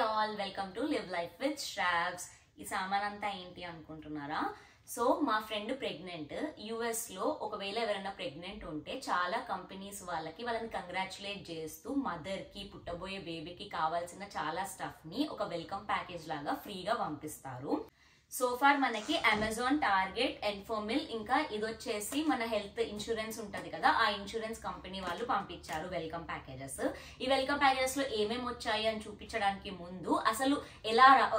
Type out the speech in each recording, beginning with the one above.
All welcome to live life with Shravs. ఈ సామాన్ అంతా ఏంటి అనుకుంటున్నారా? సో మా ఫ్రెండ్ ప్రెగ్నెంట్. యుఎస్ లో ఒకవేళ ఎవరైనా ప్రెగ్నెంట్ ఉంటే చాలా కంపెనీస్ వాళ్ళని కంగ్రాచులేట్ చేస్తూ మదర్ కి పుట్టబోయే బేబీకి కావాల్సిన చాలా స్టఫ్ ని ఒక వెల్కమ్ ప్యాకేజ్ లాగా ఫ్రీగా పంపిస్తారు. సో ఫార్ మనకి అమెజాన్, టార్గెట్, ఎన్ఫోమిల్, ఇంకా ఇదొచ్చేసి మన హెల్త్ ఇన్సూరెన్స్ ఉంటది కదా, ఆ ఇన్సూరెన్స్ కంపెనీ వాళ్ళు పంపించారు వెల్కమ్ ప్యాకేజెస్. ఈ వెల్కమ్ ప్యాకేజెస్ లో ఏమేమి వచ్చాయి అని చూపించడానికి ముందు అసలు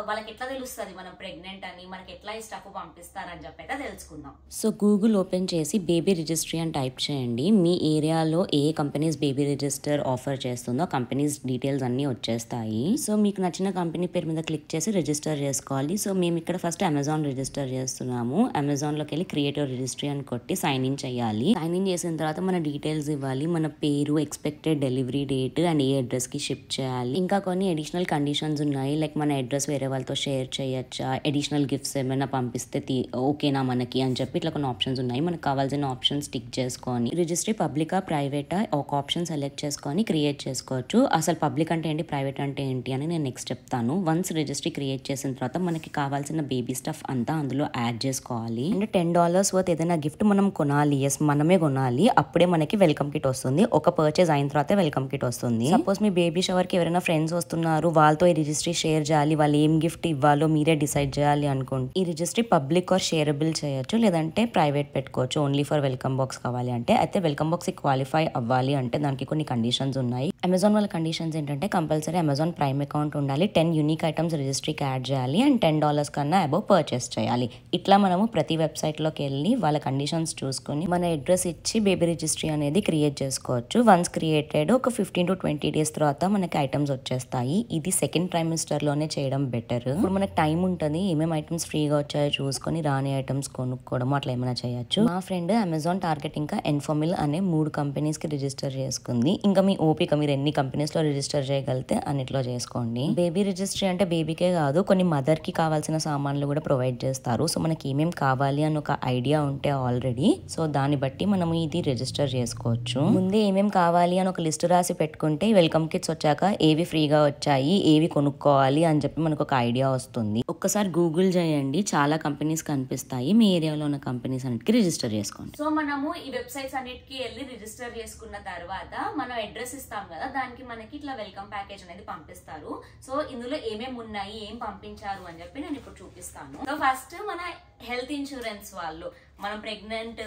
వాళ్ళకి ఎట్లా తెలుస్తుంది మనం ప్రెగ్నెంట్ అని, మనకి ఎట్లా ఈ స్టఫ్ పంపిస్తారని చెప్పి అయితే తెలుసుకుందాం. సో గూగుల్ ఓపెన్ చేసి బేబీ రిజిస్ట్రీ అని టైప్ చేయండి. మీ ఏరియాలో ఏ కంపెనీస్ బేబీ రిజిస్టర్ ఆఫర్ చేస్తుందో కంపెనీస్ డీటెయిల్స్ అన్ని వచ్చేస్తాయి. సో మీకు నచ్చిన కంపెనీ పేరు మీద క్లిక్ చేసి రిజిస్టర్ చేసుకోవాలి. సో మేము ఇక్కడ ఫస్ట్ అమెజాన్ రిజిస్టర్ చేస్తున్నాము. అమెజాన్ లోకి వెళ్ళి క్రియేటివ్ రిజిస్ట్రీ అని కొట్టి సైన్ ఇన్ చేయాలి. సైన్ ఇన్ చేసిన తర్వాత మన డీటెయిల్స్ ఇవ్వాలి. మన పేరు, expected delivery date and A address కి షిప్ చేయాలి. ఇంకా కొన్ని అడిషనల్ కండిషన్స్ ఉన్నాయి. లైక్ మన అడ్రస్ వేరే వాళ్ళతో షేర్ చేయొచ్చా, అడిషనల్ గిఫ్ట్స్ ఏమైనా పంపిస్తే ఓకేనా మనకి అని చెప్పి ఇట్లా కొన్ని ఆప్షన్స్ ఉన్నాయి. మనకు కావాల్సిన ఆప్షన్స్ టిక్ చేసుకొని రిజిస్ట్రీ పబ్లికా ప్రైవేటా ఒక ఆప్షన్ సెలెక్ట్ చేసుకొని క్రియేట్ చేసుకోవచ్చు. అసలు పబ్లిక్ అంటే ఏంటి, ప్రైవేట్ అంటే ఏంటి అని నేను నెక్స్ట్ చెప్తాను. వన్స్ రిజిస్ట్రీ క్రియేట్ చేసిన తర్వాత మనకి కావాల్సిన బేబీ స్టఫ్ అంతా అందులో యాడ్ చేసుకోవాలి. అండ్ $10 వర్త్ ఏదైనా గిఫ్ట్ మనం కొనాలి. ఎస్, మనమే కొనాలి. అప్పుడే మనకి వెల్కమ్ కిట్ వస్తుంది. ఒక పర్చేజ్ అయిన తర్వాత వెల్కమ్ కిట్ వస్తుంది. సపోజ్ మీ బేబీ షవర్ కి ఎవరైనా ఫ్రెండ్స్ వస్తున్నారు, వాళ్ళతో ఈ రిజిస్ట్రీ షేర్ చేయాలి, వాళ్ళు ఏం గిఫ్ట్ ఇవ్వాలో మీరే డిసైడ్ చేయాలి అనుకోండి. ఈ రిజిస్ట్రీ పబ్లిక్ ఆర్ షేరబుల్ చేయొచ్చు, లేదంటే ప్రైవేట్ పెట్టుకోవచ్చు. ఓన్లీ ఫర్ వెల్కమ్ బాక్స్ కావాలి అంటే. అయితే వెల్కమ్ బాక్స్ క్వాలిఫై అవ్వాలి అంటే దానికి కొన్ని కండిషన్స్ ఉన్నాయి. అమెజాన్ వాళ్ళ కండిషన్స్ ఏంటంటే కంపల్సరీ అమెజాన్ ప్రైమ్ అకౌంట్ ఉండాలి, 10 యూనిక్ ఐటమ్స్ రిజిస్ట్రీకి యాడ్ చేయాలి అండ్ $10 కన్నా అబౌవ్ పర్చేస్ చేయాలి. ఇట్లా మనము ప్రతి వెబ్సైట్లోకి వెళ్ళి వాళ్ళ కండిషన్స్ చూసుకొని మన అడ్రస్ ఇచ్చి బేబీ రిజిస్ట్రీ అనేది క్రియేట్ చేసుకోవచ్చు. వన్స్ క్రియేటెడ్ ఒక 15 to 20 days తర్వాత మనకి ఐటమ్స్ వచ్చేస్తాయి. ఇది సెకండ్ ట్రైమిస్టర్ లోనే చేయడం బెటర్. ఇప్పుడు మనకి టైం ఉంటుంది, ఏమేమి ఐటమ్స్ ఫ్రీగా వచ్చాయో చూసుకొని రాని ఐటమ్స్ కొనుక్కోవడం అట్లా ఏమైనా చేయొచ్చు. మా ఫ్రెండ్ అమెజాన్, టార్గెట్ ఇంకా ఎన్ఫోమిల్ అనే 3 కంపెనీస్ కి రిజిస్టర్ చేసుకుంది. ఇంకా మీ ఓపిక, మీరు ఎన్ని కంపెనీస్ లో రిజిస్టర్ చేయగలిగితే అన్నిట్లో చేసుకోండి. బేబీ రిజిస్ట్రీ అంటే బేబీకే కాదు, కొన్ని మదర్ కి కావాల్సిన సామాన్లు కూడా ప్రొవైడ్ చేస్తారు. సో మనకి ఏమేమి కావాలి అని ఒక ఐడియా ఉంటే ఆల్రెడీ, సో దాన్ని బట్టి మనం ఇది రిజిస్టర్ చేసుకోవచ్చు. ముందే ఏమేమి కావాలి అని ఒక లిస్ట్ రాసి పెట్టుకుంటే వెల్కమ్ కిట్స్ వచ్చాక ఏవి ఫ్రీగా వచ్చాయి, ఏవి కొనుక్కోవాలి అని చెప్పి మనకు ఒక ఐడియా వస్తుంది. ఒక్కసారి గూగుల్ చేయండి, చాలా కంపెనీస్ కనిపిస్తాయి. మీ ఏరియాలో ఉన్న కంపెనీస్ అన్నిటికీ రిజిస్టర్ చేసుకోండి. సో మనము ఈ వెబ్సైట్స్ అన్నిటికీ వెళ్ళి రిజిస్టర్ చేసుకున్న తర్వాత మనం అడ్రస్ ఇస్తాం కదా, దానికి మనకి ఇట్లా వెల్కమ్ ప్యాకేజ్ అనేది పంపిస్తారు. సో ఇందులో ఏమేమి ఉన్నాయి, ఏం పంపించారు అని చెప్పి నేను ఇప్పుడు చూపిస్తాను. సో ఫస్ట్ మన హెల్త్ ఇన్సూరెన్స్ వాళ్ళు, మనం ప్రెగ్నెంట్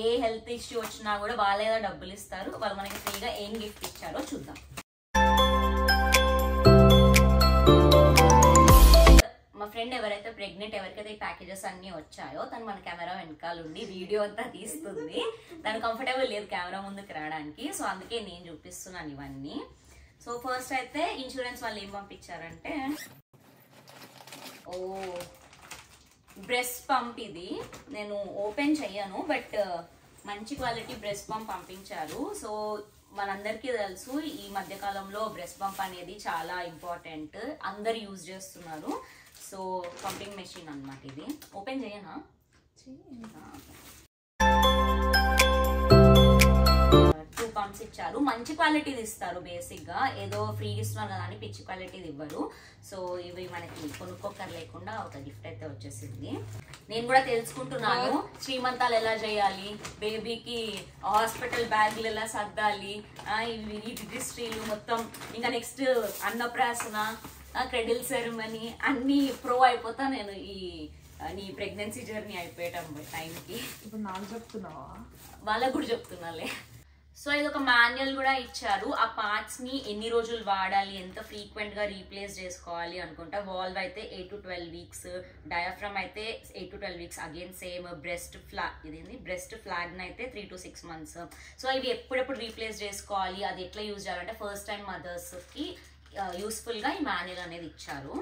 ఏ హెల్త్ ఇష్యూ వచ్చినా కూడా వాళ్ళే డబ్బులు ఇస్తారు. వాళ్ళు మనకి ఫ్రీగా ఏం గిఫ్ట్ ఇచ్చారో చూద్దాం. మా ఫ్రెండ్ ఎవరైతే ప్రెగ్నెంట్, ఎవరికైతే ఈ ప్యాకేజెస్ అన్ని వచ్చాయో తను మన కెమెరా వెనకాల ఉండి వీడియో అంతా తీస్తుంది. తను కంఫర్టబుల్ లేదు కెమెరా ముందుకు రావడానికి, సో అందుకే నేను చూపిస్తున్నాను ఇవన్నీ. సో ఫస్ట్ అయితే ఇన్సూరెన్స్ వాళ్ళు ఏం పంపించారంటే, బ్రెస్ట్ పంప్. ఇది నేను ఓపెన్ చెయ్యను, బట్ మంచి క్వాలిటీ బ్రెస్ట్ పంప్ పంపించారు. సో మనందరికీ తెలుసు ఈ మధ్య కాలంలో బ్రెస్ట్ పంప్ అనేది చాలా ఇంపార్టెంట్, అందరు యూజ్ చేస్తున్నారు. సో పంపింగ్ మెషిన్ అన్నమాట ఇది. ఓపెన్ చేయనా? పంప్స్ ఇచ్చారు, మంచి క్వాలిటీది ఇస్తారు. బేసిక్ గా ఏదో ఫ్రీ ఇస్తున్నారు కదా అని పిచ్చి క్వాలిటీది ఇవ్వరు. సో ఇవి మనకి కొనుక్కోకర్ లేకుండా ఒక గిఫ్ట్ అయితే వచ్చేసింది. నేను కూడా తెలుసుకుంటున్నాను శ్రీమంతాలు ఎలా చేయాలి, బేబీకి హాస్పిటల్ బ్యాగులు ఎలా సర్దాలి, ఈ రిజిస్ట్రీలు మొత్తం, ఇంకా నెక్స్ట్ అన్నప్రాసన, క్రెడిల్ సెరమనీ అన్ని ప్రో అయిపోతా నేను ఈ నీ ప్రెగ్నెన్సీ జర్నీ అయిపోయటం టైంకి. ఇప్పుడు నాకు చెప్తున్నావా? వాళ్ళకు కూడా చెప్తున్నాలే. సో ఇది ఒక మాన్యువల్ కూడా ఇచ్చారు. ఆ పార్ట్స్ ని ఎన్ని రోజులు వాడాలి, ఎంత ఫ్రీక్వెంట్ గా రీప్లేస్ చేసుకోవాలి అనుకుంటా. వాల్వ్ అయితే 8 to 12 weeks, డయాఫ్రమ్ అయితే 8 to 12 weeks. Again same breast flag అయితే 3 to 6 months. సో ఇవి ఎప్పుడెప్పుడు రీప్లేస్ చేసుకోవాలి, అది ఎట్లా యూజ్ చేయాలంటే ఫస్ట్ టైం మదర్స్ కి యూస్ఫుల్ గా ఈ మాన్యువల్ అనేది ఇచ్చారు.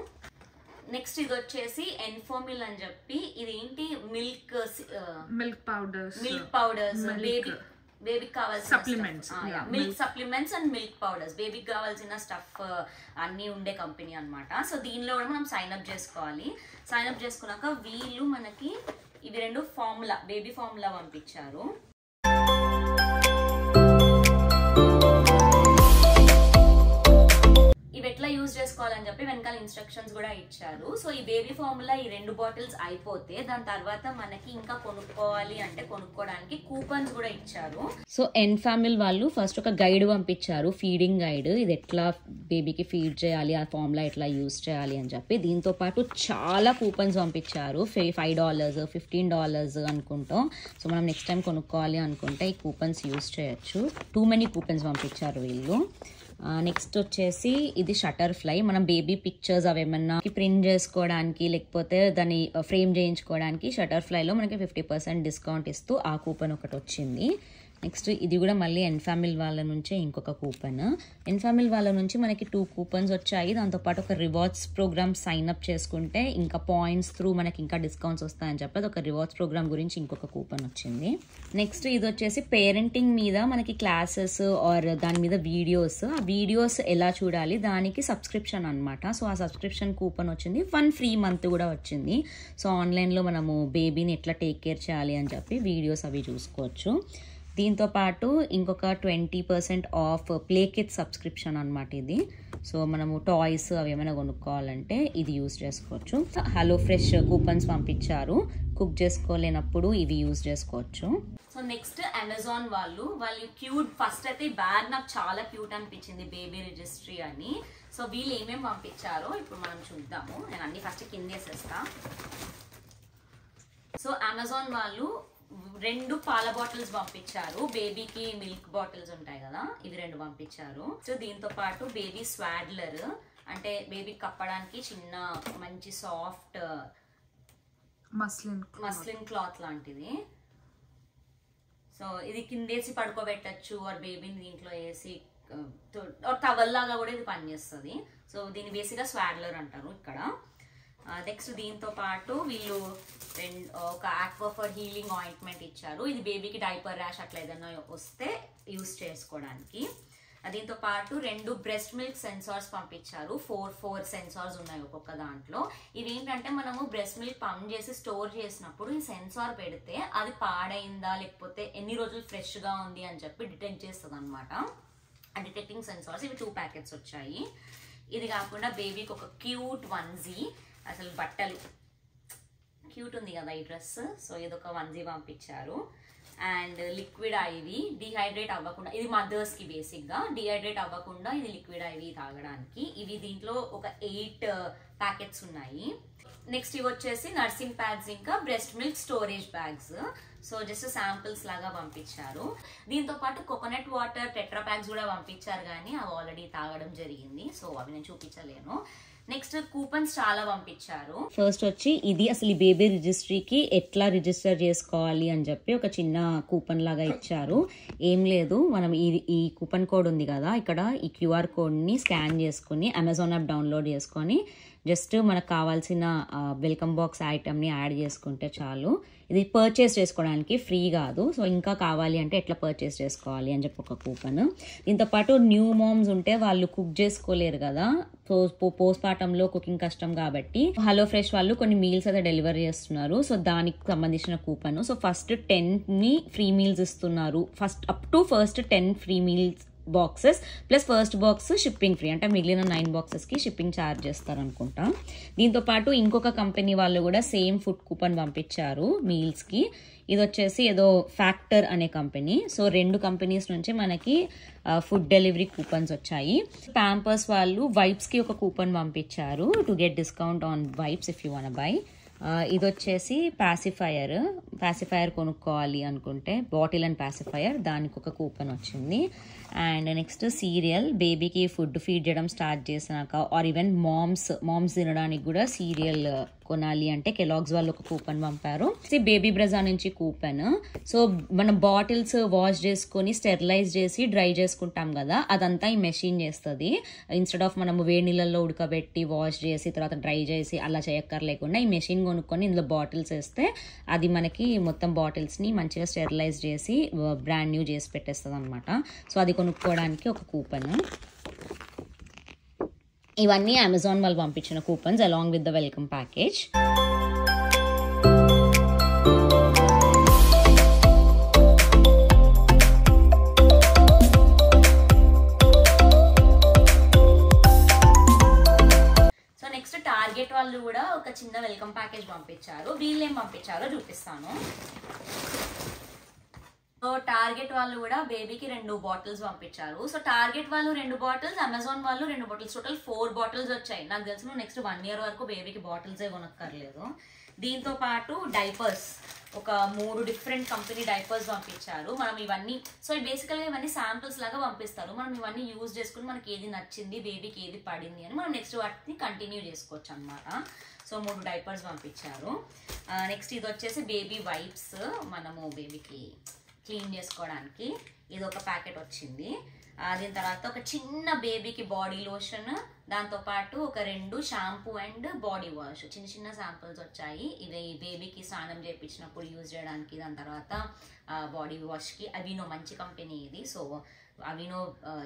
నెక్స్ట్ ఇది వచ్చేసి ఎన్ఫోమిల్ అని చెప్పి, ఇదేంటి మిల్క్ పౌడర్స్, బేబీకి కావాల్సిన supplements, milk supplements and milk powders, బేబీకి కావాల్సిన స్టఫ్ అన్ని ఉండే కంపెనీ అన్నమాట. సో దీనిలో కూడా మనం సైన్ అప్ చేసుకోవాలి. సైన్ అప్ చేసుకున్నాక వీళ్ళు మనకి ఇవి 2 ఫార్ములా, బేబీ ఫార్ములా పంపించారు. ఇవి ఎట్లా యూజ్ చేసుకోవాలని చెప్పి వెనకాల ఇన్స్ట్రక్షన్స్ కూడా ఇచ్చారు. సో ఈ బేబీ ఫార్ములా ఈ 2 బాటిల్స్ అయిపోతే దాని తర్వాత మనకి ఇంకా కొనుక్కోవాలి అంటే కొనుక్కోవడానికి కూపన్స్ కూడా ఇచ్చారు. సో ఎన్ఫామిల్ వాళ్ళు ఫస్ట్ ఒక గైడ్ పంపించారు, ఫీడింగ్ గైడ్, ఇది ఎట్లా బేబీకి ఫీడ్ చేయాలి, ఆ ఫార్ములా ఎట్లా యూజ్ చేయాలి అని చెప్పి. దీంతో పాటు చాలా కూపన్స్ పంపించారు, $5, $15 అనుకుంటాం. సో మనం నెక్స్ట్ టైం కొనుక్కోవాలి అనుకుంటే ఈ కూపన్స్ యూజ్ చేయొచ్చు. టూ మెనీ కూపన్స్ పంపించారు వీళ్ళు. నెక్స్ట్ వచ్చేసి ఇది షటర్ ఫ్లై. మనం బేబీ పిక్చర్స్ అవి ఏమన్నా ప్రింట్ చేసుకోవడానికి లేకపోతే దాన్ని ఫ్రేమ్ చేయించుకోవడానికి షటర్ ఫ్లైలో మనకి 50% డిస్కౌంట్ ఇస్తూ ఆ కూపన్ ఒకటి వచ్చింది. నెక్స్ట్ ఇది కూడా మళ్ళీ ఎన్ఫామిల్ వాళ్ళ నుంచే ఇంకొక కూపన్. ఎన్ఫామిల్ వాళ్ళ నుంచి మనకి 2 కూపన్స్ వచ్చాయి. దాంతోపాటు ఒక రివార్డ్స్ ప్రోగ్రామ్ సైన్ అప్ చేసుకుంటే ఇంకా పాయింట్స్ త్రూ మనకి ఇంకా డిస్కౌంట్స్ వస్తాయని చెప్పి ఒక రివార్డ్స్ ప్రోగ్రామ్ గురించి ఇంకొక కూపన్ వచ్చింది. నెక్స్ట్ ఇది వచ్చేసి పేరెంటింగ్ మీద మనకి క్లాసెస్ ఆర్ దాని మీద వీడియోస్, ఆ వీడియోస్ ఎలా చూడాలి దానికి సబ్స్క్రిప్షన్ అనమాట. సో ఆ సబ్స్క్రిప్షన్ కూపన్ వచ్చింది. 1 ఫ్రీ మంత్ కూడా వచ్చింది. సో ఆన్లైన్లో మనము బేబీని ఎట్లా టేక్ కేర్ చేయాలి అని చెప్పి వీడియోస్ అవి చూసుకోవచ్చు. దీంతో పాటు ఇంకొక 20% ఆఫ్ ప్లే కిట్ సబ్స్క్రిప్షన్ అనమాట ఇది. సో మనము టాయ్స్ అవి ఏమైనా కొనుక్కోవాలంటే ఇది యూజ్ చేసుకోవచ్చు. హలో ఫ్రెష్ కూపన్స్ పంపించారు, కుక్ చేసుకోలేనప్పుడు ఇవి యూజ్ చేసుకోవచ్చు. సో నెక్స్ట్ అమెజాన్ వాళ్ళు క్యూట్, ఫస్ట్ అయితే బ్యాగ్ నాకు చాలా క్యూట్ అనిపించింది, బేబీ రిజిస్ట్రీ అని. సో వీళ్ళు ఏమేమి పంపించారో ఇప్పుడు మనం చూద్దాము. నేను అన్ని ఫస్ట్ కిందేసేస్తా. సో అమెజాన్ వాళ్ళు 2 పాల బాటిల్స్ పంపించారు. బేబీకి మిల్క్ బాటిల్స్ ఉంటాయి కదా, ఇవి 2 పంపించారు. సో దీంతో పాటు బేబీ స్వాడ్లర్, అంటే బేబీ కప్పడానికి చిన్న మంచి సాఫ్ట్ మస్లిన్ క్లాత్ లాంటిది. సో ఇది కిందేసి పడుకోబెట్టచ్చు, ఆర్ బేబీని దీంట్లో వేసి టవల్ లాగా కూడా ఇది పనిచేస్తుంది. సో దీన్ని బేసిక్గా స్వాడ్లర్ అంటారు ఇక్కడ. నెక్స్ట్ దీంతో పాటు వీళ్ళు ఒక ఆక్వాఫర్ హీలింగ్ ఆయింట్మెంట్ ఇచ్చారు. ఇది బేబీకి డైపర్ ర్యాష్ అట్లా ఏదైనా వస్తే యూస్ చేసుకోవడానికి. దీంతో పాటు 2 బ్రెస్ట్ మిల్క్ సెన్సార్స్ పంపించారు. 4 సెన్సార్స్ ఉన్నాయి ఒక్కొక్క దాంట్లో. ఇవి ఏంటంటే మనము బ్రెస్ట్ మిల్క్ పంప్ చేసి స్టోర్ చేసినప్పుడు ఈ సెన్సార్ పెడితే అది పాడైందా లేకపోతే ఎన్ని రోజులు ఫ్రెష్గా ఉంది అని చెప్పి డిటెక్ట్ చేస్తుంది అనమాట. ఆ డిటెక్టింగ్ సెన్సార్స్ ఇవి 2 ప్యాకెట్స్ వచ్చాయి. ఇది కాకుండా బేబీకి ఒక క్యూట్ వన్జీ, అసలు బట్టలు క్యూట్ ఉంది కదా ఈ డ్రెస్. సో ఇది ఒక వన్జీ పంపించారు. అండ్ లిక్విడ్ ఐవి, డిహైడ్రేట్ అవ్వకుండా, ఇది మదర్స్కి బేసిక్గా డిహైడ్రేట్ అవ్వకుండా ఇది లిక్విడ్ ఐవి తాగడానికి. ఇవి దీంట్లో ఒక 8 ప్యాకెట్స్ ఉన్నాయి. నెక్స్ట్ ఇవి వచ్చేసి నర్సింగ్ ప్యాడ్స్ ఇంకా breast milk storage bags. So just samples లాగా పంపించారు. దీంతో పాటు కోకోనట్ వాటర్ టెట్రా ప్యాక్స్ కూడా పంపించారు, కానీ అవి ఆల్రెడీ తాగడం జరిగింది. సో అవి నేను చూపించలేను. నెక్స్ట్ కూపన్స్ చాలా పంపించారు. ఫస్ట్ వచ్చి ఇది అసలు ఈ బేబీ రిజిస్ట్రీకి ఎట్లా రిజిస్టర్ చేసుకోవాలి అని చెప్పి ఒక చిన్న కూపన్ లాగా ఇచ్చారు. ఏం లేదు, మనం ఈ కూపన్ కోడ్ ఉంది కదా ఇక్కడ, ఈ QR కోడ్ని స్కాన్ చేసుకుని అమెజాన్ యాప్ డౌన్లోడ్ చేసుకొని జస్ట్ మనకు కావాల్సిన వెల్కమ్ బాక్స్ ఐటమ్ని యాడ్ చేసుకుంటే చాలు. ఇది పర్చేస్ చేసుకోవడానికి ఫ్రీ కాదు. సో ఇంకా కావాలి అంటే ఎట్లా పర్చేస్ చేసుకోవాలి అని చెప్పి ఒక కూపన్. దీంతోపాటు న్యూ మామ్స్ ఉంటే వాళ్ళు కుక్ చేసుకోలేరు కదా, పోస్ట్ పార్టంలో కుకింగ్ కష్టం కాబట్టి హలో ఫ్రెష్ వాళ్ళు కొన్ని మీల్స్ అయితే డెలివర్ చేస్తున్నారు. సో దానికి సంబంధించిన coupon. So first 10 free meals ఇస్తున్నారు, first up to first 10 free meals boxes plus first box shipping free, అంటే మిగిలిన 9 బాక్సెస్కి షిప్పింగ్ ఛార్జ్ చేస్తారు అనుకుంటా. దీంతో పాటు ఇంకొక కంపెనీ వాళ్ళు కూడా సేమ్ ఫుడ్ కూపన్ పంపించారు మీల్స్కి. ఇది వచ్చేసి ఏదో ఫ్యాక్టర్ అనే కంపెనీ. సో 2 కంపెనీస్ నుంచి మనకి ఫుడ్ డెలివరీ కూపన్స్ వచ్చాయి. ప్యాంపర్స్ వాళ్ళు వైప్స్కి ఒక కూపన్ పంపించారు to get discount on wipes if you want buy. ఇది వచ్చేసి పాసిఫైయర్ కొనుక్కోవాలి అనుకుంటే బాటిల్ అండ్ పాసిఫైయర్, దానికి ఒక కూపన్ వచ్చింది. అండ్ నెక్స్ట్ సీరియల్, బేబీకి ఫుడ్ ఫీడ్ చేయడం స్టార్ట్ చేసినాక ఆర్ ఈవెన్ మామ్స్ తినడానికి కూడా సీరియల్ కొనాలి అంటే కెలాగ్స్ వాళ్ళు ఒక కూపన్ పంపారు. బేబీ బ్రజా నుంచి కూపన్. సో మనం బాటిల్స్ వాష్ చేసుకొని స్టెరిలైజ్ చేసి డ్రై చేసుకుంటాం కదా, అదంతా ఈ మెషిన్ చేస్తుంది. ఇన్స్టెడ్ ఆఫ్ మనము వేడి నీళ్ళల్లో ఉడకబెట్టి వాష్ చేసి తర్వాత డ్రై చేసి అలా చేయక్కర్లేకుండా ఈ మెషిన్ కొనుక్కొని ఇందులో బాటిల్స్ వేస్తే అది మనకి మొత్తం బాటిల్స్ని మంచిగా స్టెరిలైజ్ చేసి బ్రాండ్ న్యూ చేసి పెట్టేస్తుంది అనమాట. సో అది కొనుక్కోవడానికి ఒక కూపన్. ఇవన్నీ అమెజాన్ వాళ్ళు పంపించిన coupons along with the welcome package. Next target వాళ్ళు కూడా ఒక చిన్న వెల్కమ్ ప్యాకేజ్ పంపించారు. వీళ్ళు ఏం పంపించారో చూపిస్తాను. సో టార్గెట్ వాళ్ళు కూడా బేబీకి 2 బాటిల్స్ పంపించారు. సో టార్గెట్ వాళ్ళు 2 బాటిల్స్, అమెజాన్ వాళ్ళు 2 బాటిల్స్, టోటల్ 4 బాటిల్స్ వచ్చాయి. నాకు తెలిసి నువ్వు నెక్స్ట్ 1 year వరకు బేబీకి బాటిల్సే కొనక్కర్లేదు. దీంతో పాటు డైపర్స్, ఒక 3 డిఫరెంట్ కంపెనీ డైపర్స్ పంపించారు. మనం ఇవన్నీ, సో బేసికల్గా ఇవన్నీ శాంపిల్స్ లాగా పంపిస్తారు. మనం ఇవన్నీ యూజ్ చేసుకుని మనకి ఏది నచ్చింది, బేబీకి ఏది పడింది అని మనం నెక్స్ట్ వాటిని కంటిన్యూ చేసుకోవచ్చు అనమాట. సో 3 డైపర్స్ పంపించారు. నెక్స్ట్ ఇది వచ్చేసి బేబీ వైప్స్, మనము బేబీకి క్లీన్ చేసుకోవడానికి ఇది ఒక ప్యాకెట్ వచ్చింది. దీని తర్వాత ఒక చిన్న బేబీకి బాడీ లోషన్, దాంతోపాటు ఒక 2 షాంపూ అండ్ బాడీ వాష్, చిన్న చిన్న శాంపుల్స్ వచ్చాయి. ఇది బేబీకి స్నానం చేయించినప్పుడు యూజ్ చేయడానికి. దాని తర్వాత బాడీ వాష్కి అవినో మంచి కంపెనీ ఇది. So Aveeno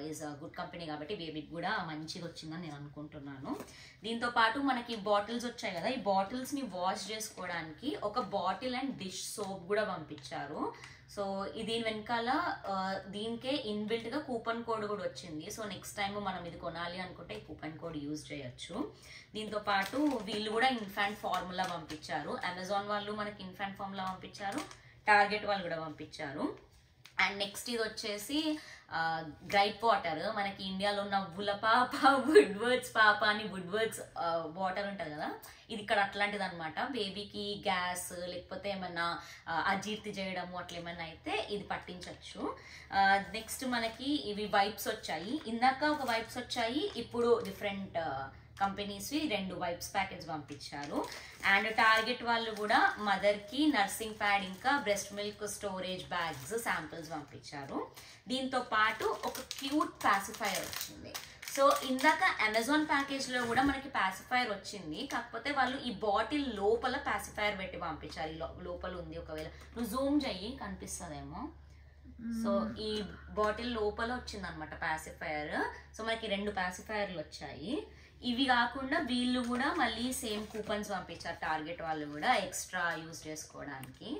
is a good company కాబట్టి బేబీకి కూడా మంచిగా వచ్చిందని నేను అనుకుంటున్నాను. దీంతో పాటు మనకి బాటిల్స్ వచ్చాయి కదా, ఈ బాటిల్స్ని వాష్ చేసుకోవడానికి ఒక బాటిల్ అండ్ డిష్ సోప్ కూడా పంపించారు. సో దీని వెనకాల దీనికే ఇన్బిల్ట్గా కూపన్ కోడ్ కూడా వచ్చింది. సో నెక్స్ట్ టైం మనం ఇది కొనాలి అనుకుంటే ఈ కూపన్ కోడ్ యూజ్ చేయొచ్చు. దీంతో పాటు వీళ్ళు కూడా ఇన్ఫాంట్ ఫార్ములా పంపించారు. అమెజాన్ వాళ్ళు మనకి ఇన్ఫాంట్ ఫార్ములా పంపించారు, టార్గెట్ వాళ్ళు కూడా పంపించారు. అండ్ నెక్స్ట్ ఇది వచ్చేసి గ్రైప్ వాటర్, మనకి ఇండియాలో నవ్వుల పాప, వుడ్వర్డ్స్ పాప అని వుడ్వర్డ్స్ వాటర్ ఉంటుంది కదా, ఇది ఇక్కడ అట్లాంటిది అనమాట. బేబీకి గ్యాస్ లేకపోతే ఏమన్నా అజీర్తి చేయడము అట్లా ఏమన్నా అయితే ఇది పట్టించవచ్చు. నెక్స్ట్ మనకి ఇవి వైప్స్ వచ్చాయి. ఇందాక ఒక వైప్స్ వచ్చాయి, ఇప్పుడు డిఫరెంట్ కంపెనీస్వి 2 వైప్స్ ప్యాకెజ్ పంపించారు. అండ్ టార్గెట్ వాళ్ళు కూడా మదర్కి నర్సింగ్ ప్యాడ్ ఇంకా breast milk storage bags samples పంపించారు. దీంతో పాటు ఒక క్యూట్ పాసిఫైయర్ వచ్చింది. సో ఇందాక అమెజాన్ ప్యాకేజ్లో కూడా మనకి పాసిఫైయర్ వచ్చింది, కాకపోతే వాళ్ళు ఈ బాటిల్ లోపల పాసిఫైయర్ పెట్టి పంపించారు. లోపల ఉంది, ఒకవేళ నువ్వు జూమ్ చెయ్యి కనిపిస్తుందేమో. సో ఈ బాటిల్ లోపల వచ్చింది అనమాట పాసిఫైయర్. సో మనకి 2 పాసిఫైయర్లు వచ్చాయి. ఇవి కాకుండా వీళ్ళు కూడా మళ్ళీ సేమ్ కూపన్స్ పంపించారు, టార్గెట్ వాళ్ళు కూడా ఎక్స్ట్రా యూజ్ చేసుకోవడానికి.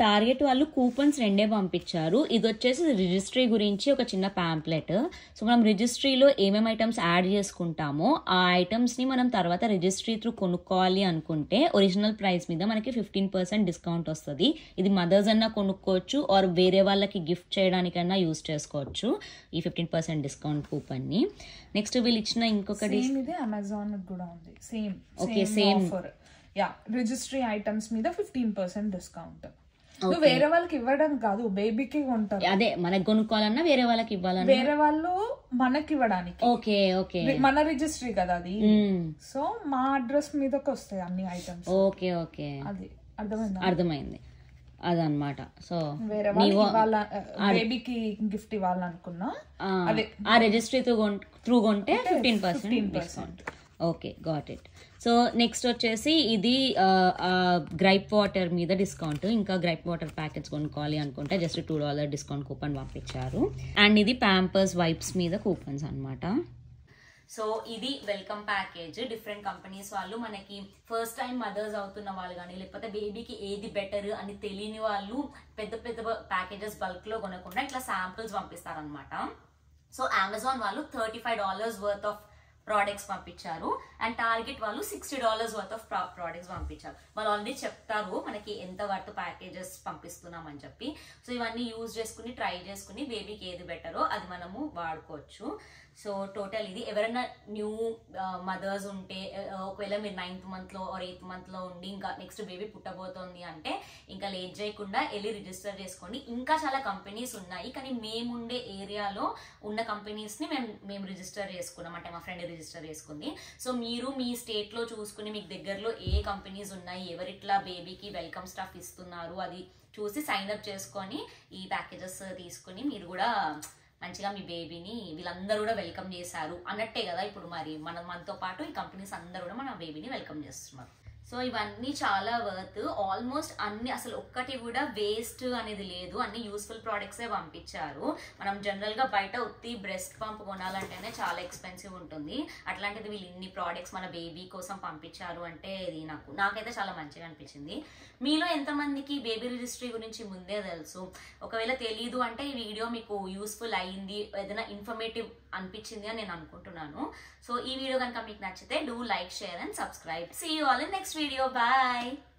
టార్గెట్ వాళ్ళు కూపన్స్ 2 పంపించారు. ఇది వచ్చేసి రిజిస్ట్రీ గురించి ఒక చిన్న ప్యాంప్లెట్. సో మనం రిజిస్ట్రీలో ఏమేమి ఐటమ్స్ యాడ్ చేసుకుంటామో ఆ ఐటమ్స్ని మనం తర్వాత రిజిస్ట్రీ త్రూ కొనుక్కోవాలి అనుకుంటే ఒరిజినల్ ప్రైస్ మీద మనకి 15% డిస్కౌంట్ వస్తుంది. ఇది మదర్స్ అన్నా కొనుక్కోవచ్చు ఆర్ వేరే వాళ్ళకి గిఫ్ట్ చేయడానికన్నా యూజ్ చేసుకోవచ్చు ఈ 15% డిస్కౌంట్ కూపన్ని. నెక్స్ట్ వీళ్ళు ఇచ్చిన ఇంకొకటి అమెజాన్ కూడా ఉంది, same okay same offer. Yeah, registry items మీద 15% డిస్కౌంట్. వేరే వాళ్ళకి ఇవ్వడం కాదు, బేబీకి కొంటారు. అదే మనకి కొనుక్కోవాలన్నా వేరే వాళ్ళకి ఇవ్వాలన్నా వేరే వాళ్ళు మనకి ఇవ్వడానికి. ఓకే ఓకే, మన రిజిస్ట్రీ కదా అది. సో మా అడ్రస్ మీదకి వస్తాయి అన్ని ఐటమ్స్. ఓకే ఓకే, అది అర్థమైంది అదనమాట. సో వేరే వాళ్ళు బేబీకి గిఫ్ట్ ఇవ్వాలనుకున్నా అదే ఆ రిజిస్ట్రీ త్రూ కొంటే 15% discount. Okay, got it. So next వచ్చేసి ఇది గ్రైప్ వాటర్ మీద డిస్కౌంట్. ఇంకా గ్రైప్ వాటర్ ప్యాకెట్స్ కొనుక్కోవాలి అనుకుంటే జస్ట్ $2 డిస్కౌంట్ కూపన్ పంపించారు. అండ్ ఇది ప్యాంపర్స్ వైప్స్ మీద కూపన్స్ అనమాట. సో ఇది వెల్కమ్ ప్యాకేజ్. డిఫరెంట్ కంపెనీస్ వాళ్ళు మనకి ఫస్ట్ టైం మదర్స్ అవుతున్న వాళ్ళు కానీ లేకపోతే బేబీకి ఏది బెటర్ అని తెలియని వాళ్ళు పెద్ద పెద్ద ప్యాకేజెస్ బల్క్ లో కొనకుండా ఇట్లా శాంపిల్స్ పంపిస్తారనమాట. సో అమెజాన్ వాళ్ళు $35 వర్త్ ఆఫ్ ప్రోడక్ట్స్ పంపించారు అండ్ టార్గెట్ వాళ్ళు $60 వర్త్ ఆఫ్ ప్రోడక్ట్స్ పంపించారు. వాళ్ళు ఆల్రెడీ చెప్తారు మనకి ఎంత వర్త్ ప్యాకేజెస్ పంపిస్తున్నాం అని చెప్పి. సో ఇవన్నీ యూజ్ చేసుకుని ట్రై చేసుకుని బేబీకి ఏది బెటరో అది మనము వాడుకోవచ్చు. సో టోటల్ ఇది ఎవరైనా న్యూ మదర్స్ ఉంటే ఒకవేళ మీరు 9th monthలో ఆర్ 8th monthలో ఉండి ఇంకా నెక్స్ట్ బేబీ పుట్టబోతోంది అంటే ఇంకా లేట్ చేయకుండా వెళ్ళి రిజిస్టర్ చేసుకోండి. ఇంకా చాలా కంపెనీస్ ఉన్నాయి కానీ మేముండే ఏరియాలో ఉన్న కంపెనీస్ని మేము రిజిస్టర్ చేసుకున్నాం, అంటే మా ఫ్రెండ్ రిజిస్టర్ చేసుకుంది. సో మీరు మీ స్టేట్లో చూసుకుని మీకు దగ్గరలో ఏ కంపెనీస్ ఉన్నాయి, ఎవరిట్లా బేబీకి వెల్కమ్ స్టఫ్ ఇస్తున్నారు అది చూసి సైన్ అప్ చేసుకొని ఈ ప్యాకేజెస్ తీసుకుని మీరు కూడా మంచిగా మీ బేబీని వీళ్ళందరూ కూడా వెల్కమ్ చేశారు అన్నట్టే కదా. ఇప్పుడు మరి మనతో పాటు ఈ కంపెనీస్ అందరూ కూడా మన బేబీని వెల్కమ్ చేస్తున్నారు. సో ఇవన్నీ చాలా వర్త్. ఆల్మోస్ట్ అన్ని, అసలు ఒక్కటి కూడా వేస్ట్ అనేది లేదు, అన్ని యూస్ఫుల్ ప్రోడక్ట్సే పంపించారు. మనం జనరల్గా బయట ఉత్తి బ్రెస్ట్ పంప్ కొనాలంటేనే చాలా ఎక్స్పెన్సివ్ ఉంటుంది, అట్లాంటిది వీళ్ళు ఇన్ని ప్రోడక్ట్స్ మన బేబీ కోసం పంపించారు అంటే ఇది నాకైతే చాలా మంచిగా అనిపించింది. మీలో ఎంతమందికి బేబీ రిజిస్ట్రీ గురించి ముందే తెలుసు? ఒకవేళ తెలీదు అంటే ఈ వీడియో మీకు యూస్ఫుల్ అయ్యింది, ఏదైనా ఇన్ఫర్మేటివ్ అనిపించింది అని నేను అనుకుంటున్నాను. సో ఈ వీడియో కనుక మీకు నచ్చితే do like, share and subscribe. See you all in next video. Bye.